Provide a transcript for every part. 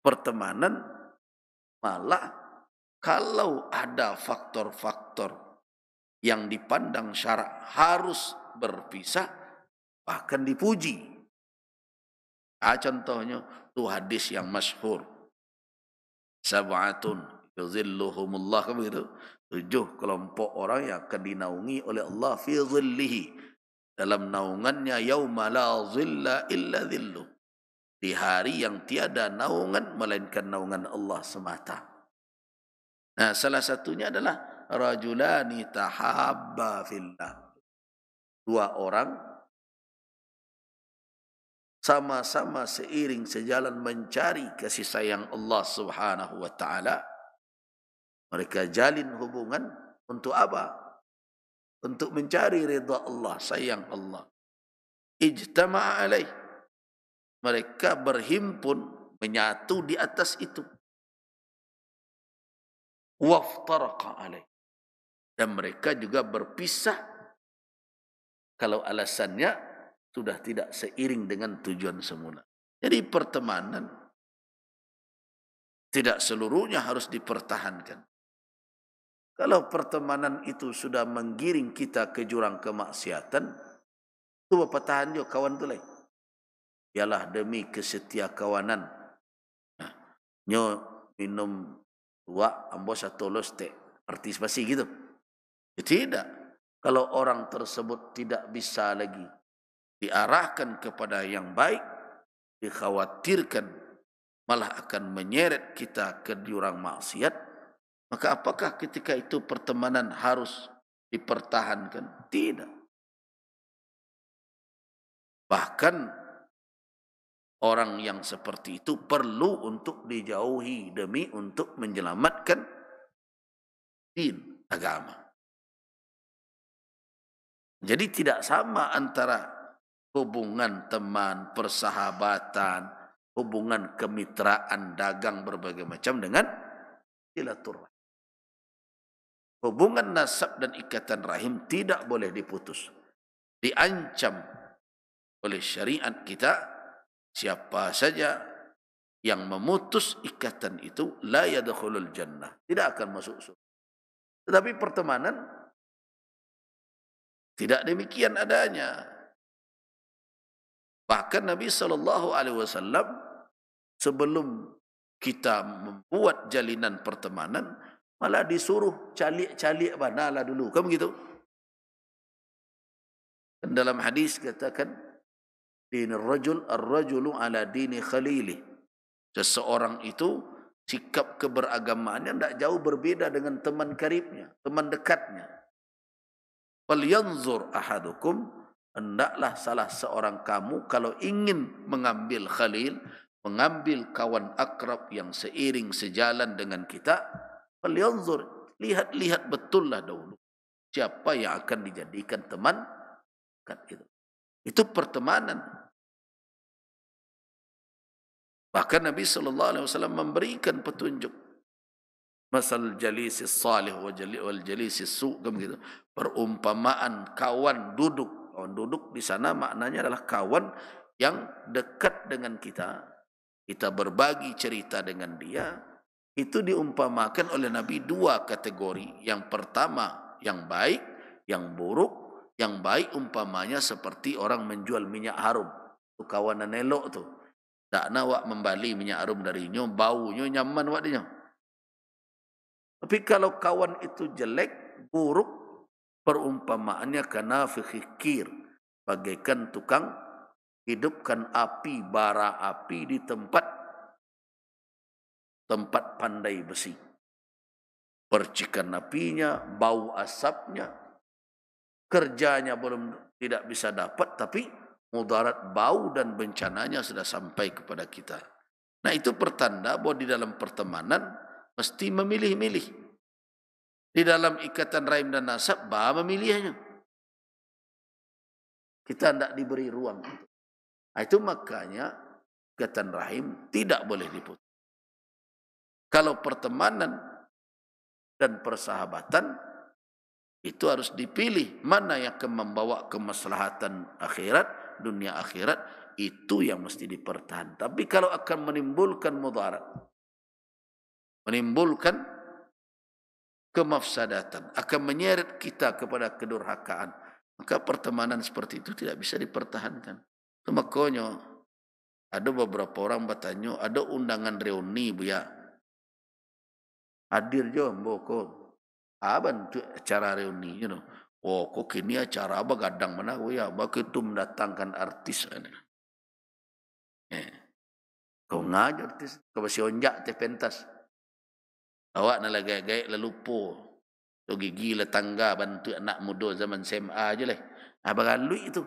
pertemanan malah kalau ada faktor-faktor yang dipandang syarak harus berpisah, bahkan dipuji. Contohnya tu hadis yang masyhur, sab'atun yuzilluhumullah, kan begitu. 7 kelompok orang yang akan dinaungi oleh Allah fi zillihi, dalam naungannya, yauma la zilla illa zilluh, di hari yang tiada naungan melainkan naungan Allah semata. Nah, salah satunya adalah rajulani tahabba fillah. 2 orang sama-sama seiring sejalan mencari kasih sayang Allah Subhanahu wa taala. Mereka jalin hubungan untuk apa? Untuk mencari ridha Allah, sayang Allah. Ijtama'a alaih. Mereka berhimpun, menyatu di atas itu. Waftaraqa alaih. Dan mereka juga berpisah kalau alasannya sudah tidak seiring dengan tujuan semula. Jadi pertemanan tidak seluruhnya harus dipertahankan. Kalau pertemanan itu sudah menggiring kita ke jurang kemaksiatan, itu pertahan juga kawan tu lain. Ialah demi kesetia kawanan. Nah, nyo minum 2, ambo 1 los teh partisipasi gitu. Tidak. Kalau orang tersebut tidak bisa lagi diarahkan kepada yang baik, dikhawatirkan malah akan menyeret kita ke jurang maksiat, maka apakah ketika itu pertemanan harus dipertahankan? Tidak. Bahkan orang yang seperti itu perlu untuk dijauhi demi untuk menyelamatkan din, agama. Jadi tidak sama antara hubungan teman, persahabatan, hubungan kemitraan, dagang berbagai macam dengan silaturahim. Hubungan nasab dan ikatan rahim tidak boleh diputus. Diancam oleh syariat kita, siapa saja yang memutus ikatan itu la yadkhulul jannah, tidak akan masuk surga. Tetapi pertemanan tidak demikian adanya. Bahkan Nabi SAW sebelum kita membuat jalinan pertemanan malah disuruh calik-calik banalah dulu, kan begitu? Dalam hadis katakan, dinir rajul ar-rajulu ala dini khalili. Seseorang itu sikap keberagamaannya tidak jauh berbeda dengan teman karibnya, teman dekatnya. Falyanzur ahadukum, hendaklah salah seorang kamu kalau ingin mengambil khalil, mengambil kawan akrab yang seiring sejalan dengan kita, falyanzur, lihat-lihat betullah dahulu siapa yang akan dijadikan teman kan itu. Itu pertemanan. Bahkan Nabi SAW memberikan petunjuk. Masal jalisis salih wal jalisis su, gitu. Perumpamaan kawan duduk. Kawan duduk di sana maknanya adalah kawan yang dekat dengan kita. Kita berbagi cerita dengan dia. Itu diumpamakan oleh Nabi 2 kategori. Yang pertama yang baik, yang buruk. Yang baik umpamanya seperti orang menjual minyak harum. Itu kawanan elok tu. Tak nak wak membali minyak harum darinya, baunya nyaman wak dia. Tapi kalau kawan itu jelek, buruk, perumpamaannya kanafikh kir, bagaikan tukang hidupkan api, bara api di tempat pandai besi. Percikan apinya, bau asapnya, kerjanya belum tidak bisa dapat, tapi mudarat bau dan bencananya sudah sampai kepada kita. Nah, itu pertanda bahwa di dalam pertemanan mesti memilih-milih. Di dalam ikatan rahim dan nasab, memilihnya. Kita tidak diberi ruang. Nah, itu makanya ikatan rahim tidak boleh diputus. Kalau pertemanan dan persahabatan, itu harus dipilih mana yang akan membawa kemaslahatan akhirat, dunia akhirat, itu yang mesti dipertahankan. Tapi kalau akan menimbulkan mudarat, menimbulkan kemafsadatan, akan menyeret kita kepada kedurhakaan, maka pertemanan seperti itu tidak bisa dipertahankan. Itu makanya ada beberapa orang bertanya, ada undangan reuni buya, hadir je mbok aban tu acara reuni, you know. Oh, kok kini acara apa gadang mana buya, begitu mendatangkan artis. Kau ngajar artis, kau masih onjak te pentas. Awak nak lagi lelupo. Tu gigi le tangga bantu anak muda zaman SMA je lah. Apa galui itu?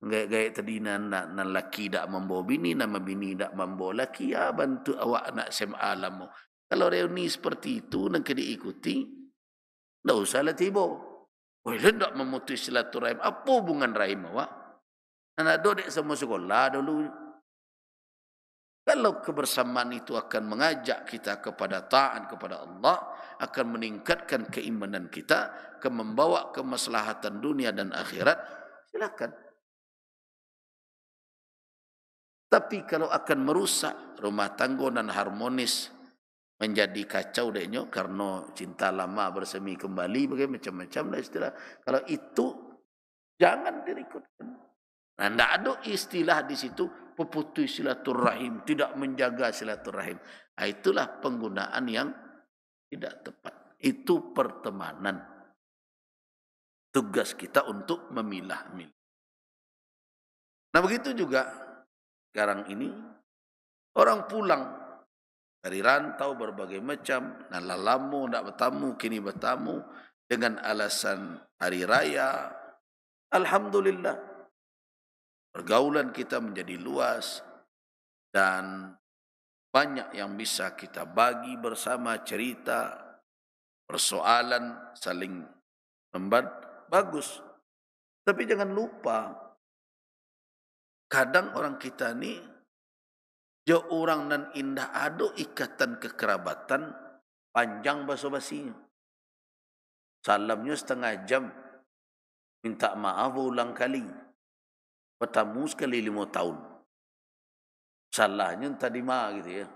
Gaya tadi nak laki tak membawa bini, nama bini tak membawa laki, ya bantu awak anak SMA lama. Kalau reuni seperti itu nak diikuti, tak usahlah tiba. Boleh tak memutus silaturahim? Apa hubungan rahim awak? Anak dodek semua sekolah dulu. Kalau kebersamaan itu akan mengajak kita kepada taat kepada Allah, akan meningkatkan keimanan kita, akan membawa kemaslahatan dunia dan akhirat, silakan. Tapi kalau akan merusak rumah tangga dan harmonis, menjadi kacau deknya karena cinta lama bersemi kembali, bagaimana macam-macam lah istilah. Kalau itu jangan dirikutkan. Nah, tidak ada istilah di situ peputus silaturahim, tidak menjaga silaturahim. Nah, itulah penggunaan yang tidak tepat. Itu pertemanan. Tugas kita untuk memilah-milah. Nah, begitu juga sekarang ini orang pulang dari rantau berbagai macam, nah lalamu tidak bertamu, kini bertamu dengan alasan hari raya. Alhamdulillah, pergaulan kita menjadi luas dan banyak yang bisa kita bagi bersama, cerita, persoalan, saling membantu, bagus. Tapi jangan lupa, kadang orang kita ni, jauh orang nan indah ada ikatan kekerabatan, panjang basa-basinya. Salamnya setengah jam, minta maaf ulang kali. Bertamu sekali 5 tahun. Salahnya tadi mah gitu ya.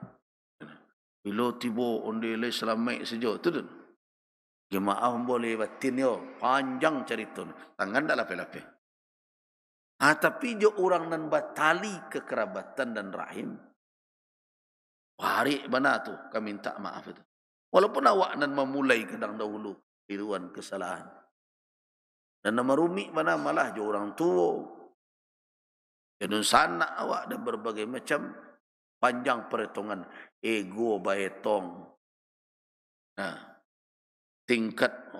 Bila tiba ondele selamat saja tu tu. Ya maaf boleh batin yo, panjang cerita. Tangan dah lapeh-lapeh. Tapi jo orang nan batali kekerabatan dan rahim. Hari mana tu kami minta maaf itu. Walaupun awak nan memulai kadang dahulu iluan kesalahan. Dan nama rumi mana malah jo orang tua. Jadi sana awak ada berbagai macam panjang perhitungan ego baetong. Nah, tingkat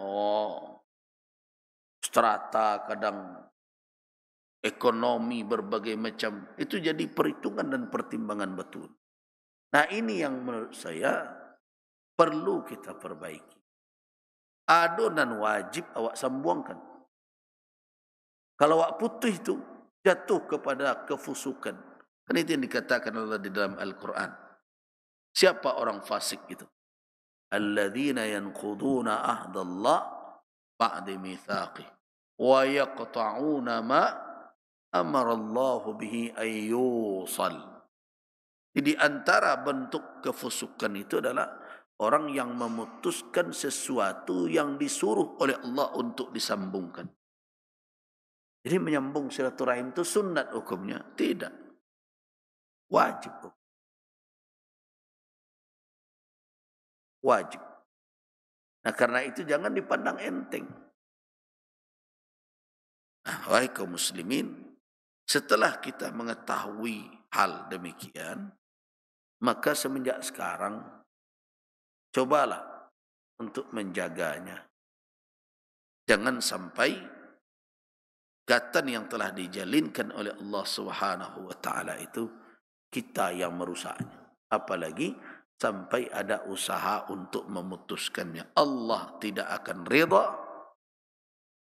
strata kadang ekonomi berbagai macam itu jadi perhitungan dan pertimbangan betul. Nah, ini yang menurut saya perlu kita perbaiki. Ada dan wajib awak sambungkan. Kalau awak putus itu jatuh kepada kefusukan. Kan itu yang dikatakan Allah di dalam Al-Quran. Siapa orang fasik itu? Alladzina yanquduna ahdallah ba'da mitsaqih wa yaqta'una ma amara Allah bihi ayyusal. Di antara bentuk kefusukan itu adalah orang yang memutuskan sesuatu yang disuruh oleh Allah untuk disambungkan. Jadi menyambung silaturahim itu sunat hukumnya? Tidak. Wajib. Wajib. Nah, karena itu jangan dipandang enteng. Nah, wahai kaum muslimin, setelah kita mengetahui hal demikian, maka semenjak sekarang, cobalah untuk menjaganya. Jangan sampai ikatan yang telah dijalinkan oleh Allah Subhanahu wa taala itu kita yang merusaknya. Apalagi sampai ada usaha untuk memutuskannya. Allah tidak akan rida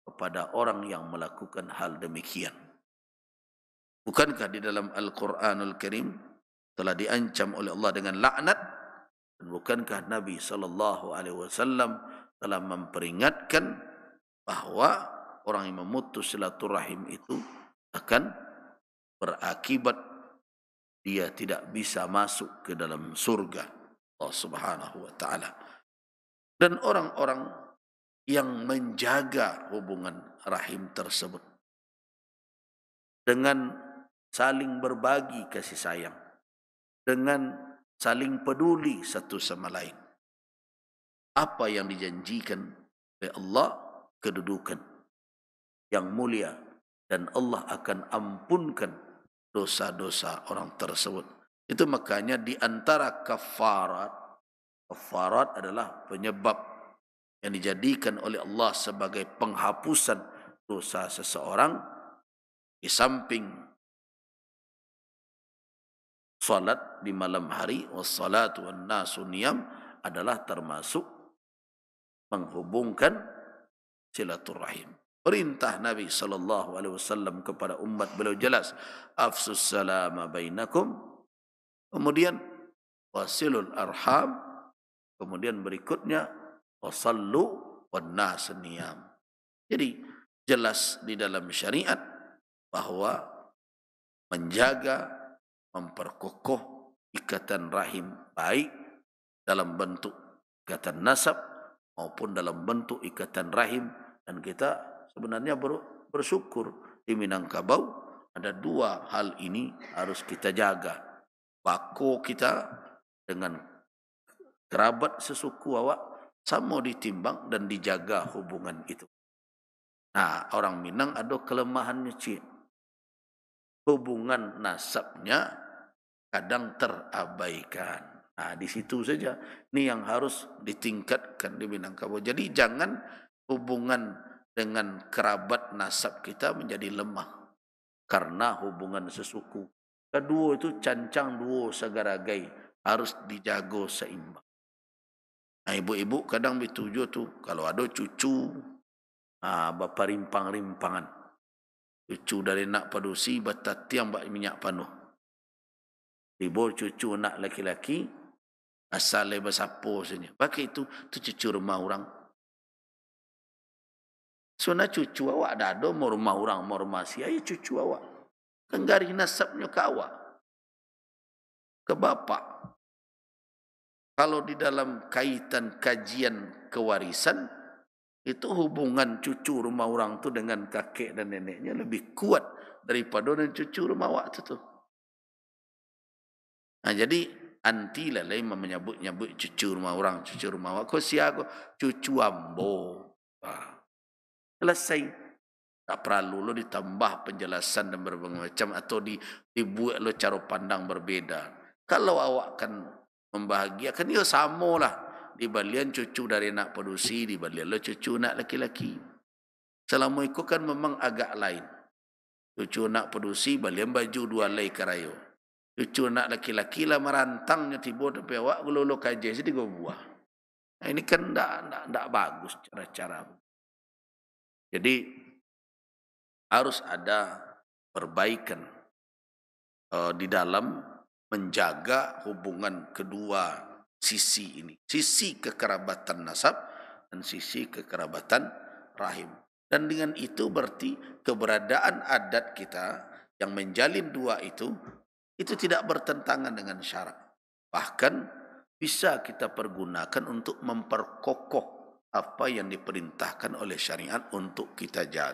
kepada orang yang melakukan hal demikian. Bukankah di dalam Al-Quranul Karim telah diancam oleh Allah dengan laknat? Dan bukankah Nabi SAW telah memperingatkan bahawa orang yang memutus silaturahim itu akan berakibat dia tidak bisa masuk ke dalam surga Allah Subhanahu wa taala. Dan orang-orang yang menjaga hubungan rahim tersebut dengan saling berbagi kasih sayang, dengan saling peduli satu sama lain. Apa yang dijanjikan oleh Allah, kedudukan yang mulia, dan Allah akan ampunkan dosa-dosa orang tersebut. Itu makanya di antara kafarat adalah penyebab yang dijadikan oleh Allah sebagai penghapusan dosa seseorang. Di samping salat di malam hari, wassalatu wan nasu niyam, adalah termasuk menghubungkan silaturahim. Perintah Nabi SAW kepada umat beliau jelas, afsus salama bainakum, kemudian wasilul arham, kemudian berikutnya wasallu wan nas niyam. Jadi jelas di dalam syariat bahwa menjaga, memperkokoh ikatan rahim, baik dalam bentuk ikatan nasab maupun dalam bentuk ikatan rahim. Dan kita sebenarnya bersyukur di Minangkabau ada dua hal ini harus kita jaga. Bako kita dengan kerabat sesuku awak sama ditimbang dan dijaga hubungan itu. Nah, orang Minang ada kelemahannya, cik. Hubungan nasabnya kadang terabaikan. Nah, di situ saja. Ini yang harus ditingkatkan di Minangkabau. Jadi jangan hubungan dengan kerabat nasab kita menjadi lemah karena hubungan sesuku. Kedua itu cancang dua segaragai, harus dijaga seimbang. Nah, ibu-ibu kadang bertujuh tu kalau ada cucu, bapa rimpang-rimpangan. Cucu dari nak padusi batatiang bak minyak panuh. Ibu cucu nak laki-laki asal besapo saja. Pakai itu cucu rumah orang. Soalnya cucu awak ada mau rumah orang, mau rumah sia, ya cucu awak. Kan garis nasabnya ke awak, ke bapak. Kalau di dalam kaitan kajian kewarisan, itu hubungan cucu rumah orang tu dengan kakek dan neneknya lebih kuat daripada dengan cucu rumah awak tu. Nah, jadi anti lah lain menyebut-nyebut cucu rumah orang, cucu rumah awak. Kau siapa? Cucu ambo. Selesai. Tak perlu lo ditambah penjelasan dan berbagai macam atau dibuat lo cara pandang berbeda. Kalau awak kan membahagiakan, ya sama lah. Di balian cucu dari nak padusi, di balian lo cucu nak laki-laki. Selama itu kan memang agak lain. Cucu nak padusi, balian baju dua lay karayo. Cucu nak laki-laki lah merantangnya tiba tapi awak lo kaji jadi go buah. Nah, ini kan tak bagus cara-cara. Jadi harus ada perbaikan di dalam menjaga hubungan kedua sisi ini. Sisi kekerabatan nasab dan sisi kekerabatan rahim. Dan dengan itu berarti keberadaan adat kita yang menjalin dua itu tidak bertentangan dengan syarak. Bahkan bisa kita pergunakan untuk memperkokoh apa yang diperintahkan oleh syariat untuk kita jaga.